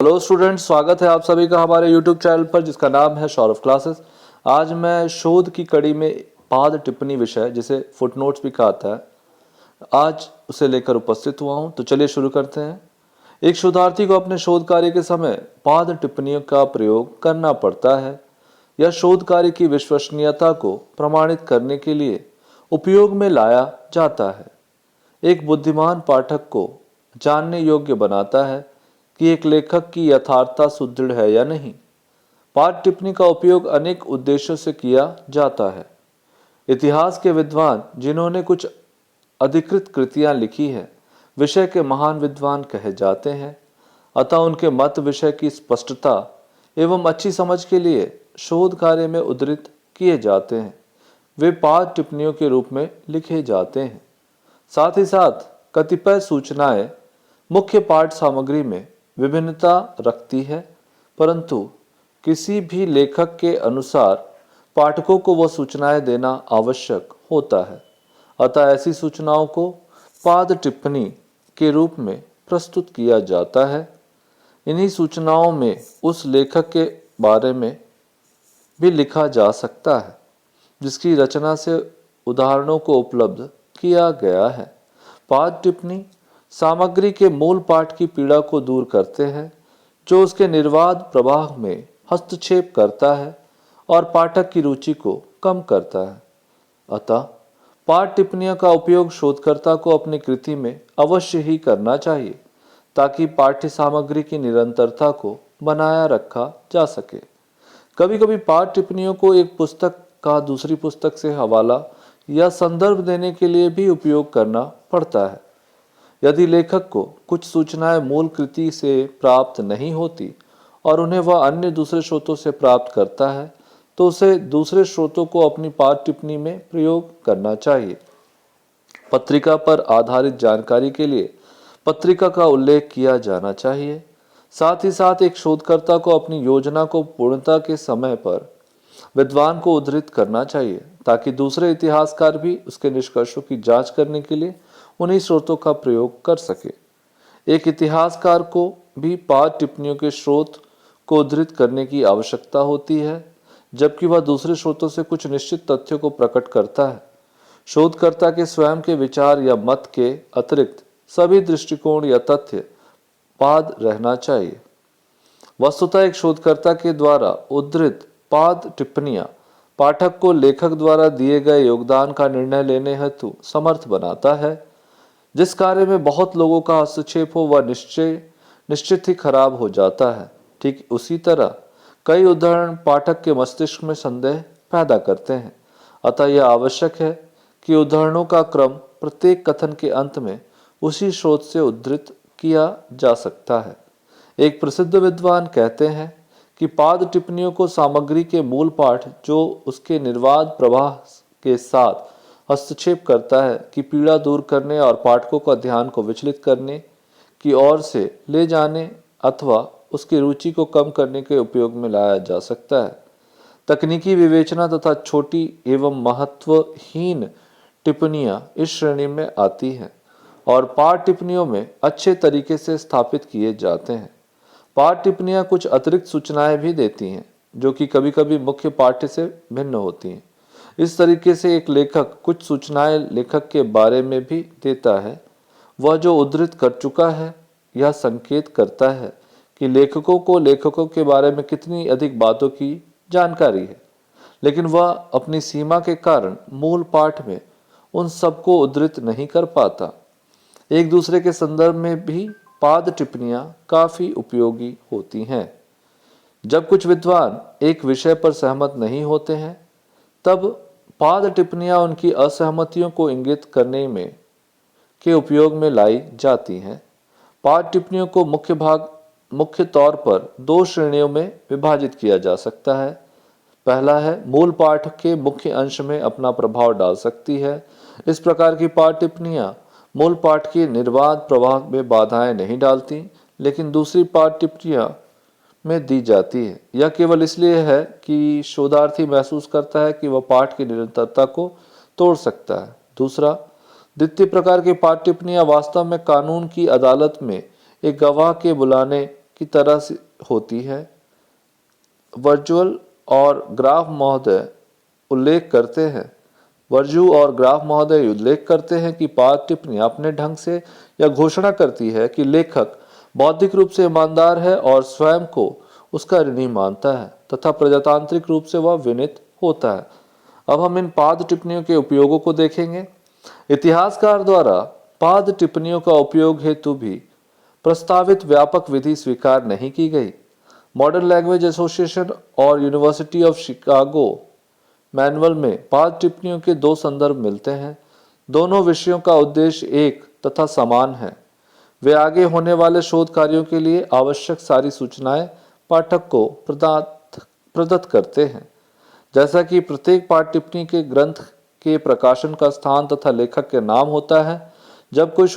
Hello students, स्वागत है आप सभी का हमारे यूट्यूब चैनल पर जिसका नाम है सौरभ क्लासेस। आज मैं शोध की कड़ी में पाद टिप्पणी विषय जिसे फुटनोट्स भी कहता है, आज उसे लेकर उपस्थित हुआ हूं। तो चलिए शुरू करते हैं। एक शोधार्थी को अपने शोध कार्य के समय पाद टिप्पणियों का प्रयोग करना पड़ता है। यह शोध कार्य की विश्वसनीयता को प्रमाणित करने के लिए उपयोग में लाया जाता है। एक बुद्धिमान पाठक को जानने योग्य बनाता है कि एक लेखक की यथार्थता सुदृढ़ है या नहीं। पाठ टिप्पणी का उपयोग अनेक उद्देश्यों से किया जाता है। इतिहास के विद्वान जिन्होंने कुछ अधिकृत कृतियां लिखी हैं, विषय के महान विद्वान कहे जाते हैं। अतः उनके मत विषय की स्पष्टता एवं अच्छी समझ के लिए शोध कार्य में उद्धृत किए जाते हैं। वे पाठ टिप्पणियों के रूप में लिखे जाते हैं। साथ ही साथ कतिपय सूचनाएं मुख्य पाठ सामग्री में विभिन्नता रखती है, परंतु किसी भी लेखक के अनुसार पाठकों को वह सूचनाएं देना आवश्यक होता है। अतः ऐसी सूचनाओं को पाद टिप्पणी के रूप में प्रस्तुत किया जाता है। इन्हीं सूचनाओं में उस लेखक के बारे में भी लिखा जा सकता है जिसकी रचना से उदाहरणों को उपलब्ध किया गया है। पाद टिप्पणी सामग्री के मूल पाठ की पीड़ा को दूर करते हैं, जो उसके निर्वाध प्रवाह में हस्तक्षेप करता है और पाठक की रुचि को कम करता है। अतः पाठ टिप्पणियों का उपयोग शोधकर्ता को अपनी कृति में अवश्य ही करना चाहिए, ताकि पाठ्य सामग्री की निरंतरता को बनाया रखा जा सके। कभी कभी पाठ टिप्पणियों को एक पुस्तक का दूसरी पुस्तक से हवाला या संदर्भ देने के लिए भी उपयोग करना पड़ता है। यदि लेखक को कुछ सूचनाएं मूल कृति से प्राप्त नहीं होती और उन्हें वह अन्य दूसरे स्रोतों से प्राप्त करता है, तो उसे दूसरे स्रोतों को अपनी पाठ टिप्पणी में प्रयोग करना चाहिए। पत्रिका पर आधारित जानकारी के लिए पत्रिका का उल्लेख किया जाना चाहिए। साथ ही साथ एक शोधकर्ता को अपनी योजना को पूर्णता के समय पर विद्वान को उद्धृत करना चाहिए, ताकि दूसरे इतिहासकार भी उसके निष्कर्षों की जांच करने के लिए उन्हीं स्रोतों का प्रयोग कर सके। एक इतिहासकार को भी पाठ टिप्पणियों के स्रोत को उद्धृत करने की आवश्यकता होती है, जबकि वह दूसरे स्रोतों से कुछ निश्चित तथ्यों को प्रकट करता है। शोधकर्ता के स्वयं के विचार या मत के अतिरिक्त सभी दृष्टिकोण या तथ्य पाद रहना चाहिए। वस्तुतः एक शोधकर्ता के द्वारा उद्धृत पाद टिप्पणियां पाठक को लेखक द्वारा दिए गए योगदान का निर्णय लेने हेतु समर्थ बनाता है। जिस कार्य में बहुत लोगों का हस्तक्षेप हो वह निश्चित ही खराब हो जाता है। ठीक उसी तरह कई उदाहरण पाठक के मस्तिष्क में संदेह पैदा करते हैं। अतः यह आवश्यक है कि उदाहरणों का क्रम प्रत्येक कथन के अंत में उसी स्रोत से उद्धृत किया जा सकता है। एक प्रसिद्ध विद्वान कहते हैं कि पाद टिप्पणियों को सामग्री के मूल पाठ जो उसके निर्वाध प्रवाह के साथ हस्तक्षेप करता है की पीड़ा दूर करने और पाठकों का ध्यान को विचलित करने की ओर से ले जाने अथवा उसकी रुचि को कम करने के उपयोग में लाया जा सकता है। तकनीकी विवेचना तथा छोटी एवं महत्वहीन टिप्पणियां इस श्रेणी में आती हैं और पाठ टिप्पणियों में अच्छे तरीके से स्थापित किए जाते हैं। पाठ टिप्पणियां कुछ अतिरिक्त सूचनाएं भी देती हैं, जो कि कभी कभी मुख्य पाठ्य से भिन्न होती हैं। इस तरीके से एक लेखक कुछ सूचनाएं लेखक के बारे में भी देता है। वह जो उद्धृत कर चुका है यह संकेत करता है कि लेखकों को लेखकों के बारे में कितनी अधिक बातों की जानकारी है, लेकिन वह अपनी सीमा के कारण मूल पाठ में उन सबको उद्धृत नहीं कर पाता। एक दूसरे के संदर्भ में भी पाद टिप्पणियां काफी उपयोगी होती हैं। जब कुछ विद्वान एक विषय पर सहमत नहीं होते हैं, तब पाद टिप्पणियां उनकी असहमतियों को इंगित करने में के उपयोग में लाई जाती हैं। पाद टिप्पणियों को मुख्य तौर पर दो श्रेणियों में विभाजित किया जा सकता है। पहला है मूल पाठ के मुख्य अंश में अपना प्रभाव डाल सकती है। इस प्रकार की पाद टिप्पणियां मूल पाठ के निर्वाध प्रवाह में बाधाएं नहीं डालती, लेकिन दूसरी पाद टिप्पणियां में दी जाती है। यह केवल इसलिए है कि शोधार्थी महसूस करता है कि वह पाठ की निरंतरता को तोड़ सकता है। दूसरा, द्वितीय प्रकार की पाठ टिप्पणियां वास्तव में कानून की अदालत में एक गवाह के बुलाने की तरह से होती है। वर्जुअल और ग्राफ महोदय उल्लेख करते हैं कि पाद टिप्पणी अपने ढंग से यह घोषणा करती है कि लेखक बौद्धिक रूप से ईमानदार है और स्वयं को उसका ऋणी मानता है तथा प्रजातांत्रिक रूप से वह विनीत होता है। अब हम इन पाद टिप्पणियों के उपयोगों को देखेंगे। इतिहासकार द्वारा पाद टिप्पणियों का उपयोग हेतु भी प्रस्तावित व्यापक विधि स्वीकार नहीं की गई। मॉडर्न लैंग्वेज एसोसिएशन और यूनिवर्सिटी ऑफ शिकागो मैनुअल में पाद टिप्पणियों के 2 संदर्भ मिलते हैं। दोनों विषयों का उद्देश्य एक तथा समान है। वे आगे होने वाले शोध कार्यों के लिए आवश्यक सारी सूचनाएं पाठक को प्रदत्त करते हैं। जैसा कि प्रत्येक पाद टिप्पणी के ग्रंथ के प्रकाशन का स्थान तथा लेखक के नाम होता है, जब कोई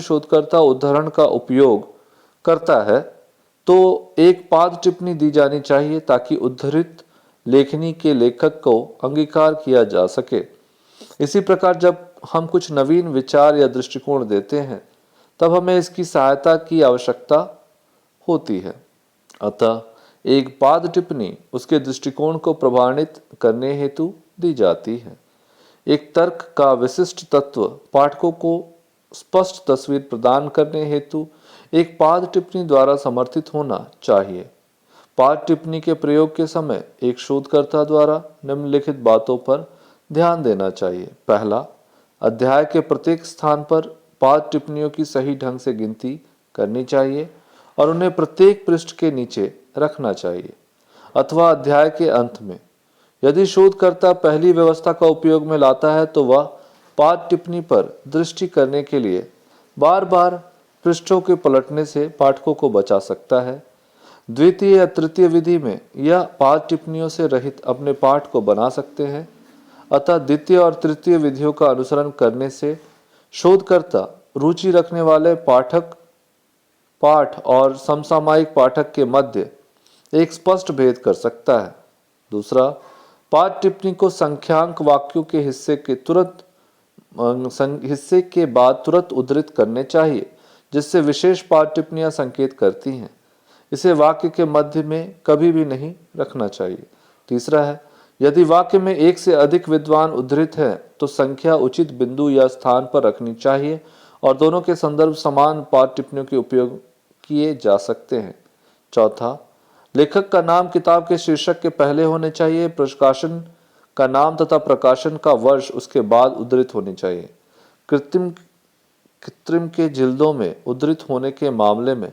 शोधकर्ता उद्धरण का उपयोग करता है तो एक पाद टिप्पणी दी जानी चाहिए ताकि उद्धृत लेखनी के लेखक को अंगीकार किया जा सके। इसी प्रकार जब हम कुछ नवीन विचार या दृष्टिकोण देते हैं तब हमें इसकी सहायता की आवश्यकता होती है। अतः एक पाद टिप्पणी उसके दृष्टिकोण को प्रमाणित करने हेतु दी जाती है। एक तर्क का विशिष्ट तत्व पाठकों को स्पष्ट तस्वीर प्रदान करने हेतु एक पाद टिप्पणी द्वारा समर्थित होना चाहिए। पाद टिप्पणी के प्रयोग के समय एक शोधकर्ता द्वारा निम्नलिखित बातों पर ध्यान देना चाहिए। पहला, अध्याय के प्रत्येक स्थान पर पाद टिप्पणियों की सही ढंग से गिनती करनी चाहिए और उन्हें प्रत्येक पृष्ठ के नीचे रखना चाहिए अथवा अध्याय के अंत में। यदि शोधकर्ता पहली व्यवस्था का उपयोग में लाता है तो वह पाद टिप्पणी पर दृष्टि करने के लिए बार बार पृष्ठों के पलटने से पाठकों को बचा सकता है। द्वितीय या तृतीय विधि में यह पाद टिप्पणियों से रहित अपने पाठ को बना सकते हैं। अतः द्वितीय और तृतीय विधियों का अनुसरण करने से शोधकर्ता रुचि रखने वाले पाठ और समसामयिक पाठक के मध्य एक स्पष्ट भेद कर सकता है। दूसरा, पाद टिप्पणी को संख्यांक वाक्यों के हिस्से के बाद तुरंत उद्धृत करने चाहिए, जिससे विशेष पाद टिप्पणियां संकेत करती हैं। इसे वाक्य के मध्य में कभी भी नहीं रखना चाहिए। तीसरा है, यदि वाक्य में एक से अधिक विद्वान उद्धृत है तो संख्या उचित बिंदु या स्थान पर रखनी चाहिए और दोनों के संदर्भ समान पाद टिप्पणियों के उपयोग किए जा सकते हैं। चौथा, लेखक का नाम किताब के शीर्षक के पहले होने चाहिए। प्रकाशन का नाम तथा प्रकाशन का वर्ष उसके बाद उद्धृत होनी चाहिए। कृत्रिम के जिल्दों में उद्धृत होने के मामले में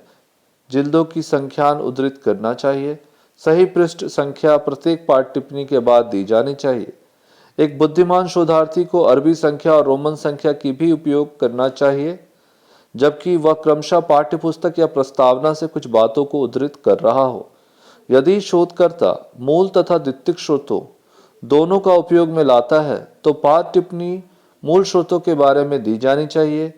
जिल्दों की संख्या उद्धृत करना चाहिए। सही पृष्ठ संख्या प्रत्येक पाद टिप्पणी के बाद दी जानी चाहिए। एक बुद्धिमान शोधार्थी को अरबी संख्या और रोमन संख्या की भी उपयोग करना चाहिए जबकि वह क्रमशः पाठ्यपुस्तक या प्रस्तावना से कुछ बातों को उद्धृत कर रहा हो। यदि शोधकर्ता मूल तथा द्वितीयक स्रोतों दोनों का उपयोग में लाता है तो पाद टिप्पणी मूल स्रोतों के बारे में दी जानी चाहिए।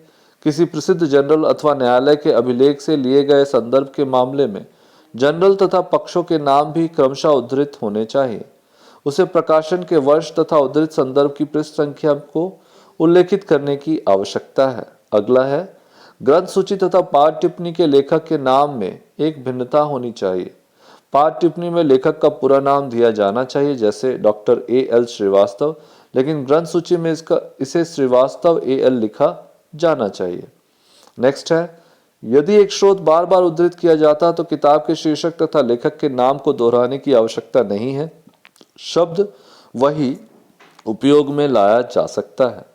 किसी प्रसिद्ध जनरल अथवा न्यायालय के अभिलेख से लिए गए संदर्भ के मामले में जनरल तथा पक्षों के नाम भी क्रमशः उद्धृत होने चाहिए। उसे प्रकाशन के वर्ष तथा उद्धृत संदर्भ की पृष्ठ संख्या को उल्लेखित करने की आवश्यकता है। अगला है, ग्रंथ सूची तथा पाद टिप्पणी के लेखक के नाम में एक भिन्नता होनी चाहिए। पाद टिप्पणी में लेखक का पूरा नाम दिया जाना चाहिए, जैसे डॉक्टर A.L. श्रीवास्तव, लेकिन ग्रंथ सूची में इसे श्रीवास्तव A.L. लिखा जाना चाहिए। नेक्स्ट है, यदि एक स्रोत बार बार उद्धृत किया जाता तो किताब के शीर्षक तथा लेखक के नाम को दोहराने की आवश्यकता नहीं है। शब्द वही उपयोग में लाया जा सकता है।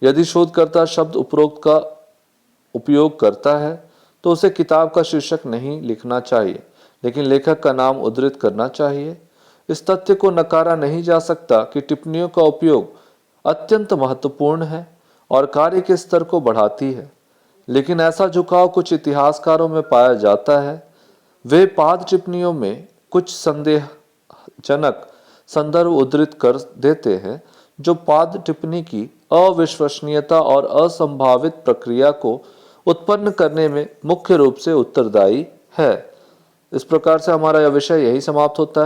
यदि शोधकर्ता शब्द उपरोक्त का उपयोग करता है तो उसे किताब का शीर्षक नहीं लिखना चाहिए, लेकिन लेखक का नाम उद्धृत करना चाहिए। इस तथ्य को नकारा नहीं जा सकता कि टिप्पणियों का उपयोग अत्यंत महत्वपूर्ण है और कार्य के स्तर को बढ़ाती है, लेकिन ऐसा झुकाव कुछ इतिहासकारों में पाया जाता है। वे पाद टिप्पणियों में कुछ संदेहजनक संदर्भ उद्धृत कर देते हैं जो पाद टिप्पणी की अविश्वसनीयता और असंभावित प्रक्रिया को उत्पन्न करने में मुख्य रूप से उत्तरदायी है। इस प्रकार से हमारा यह विषय यही समाप्त होता है।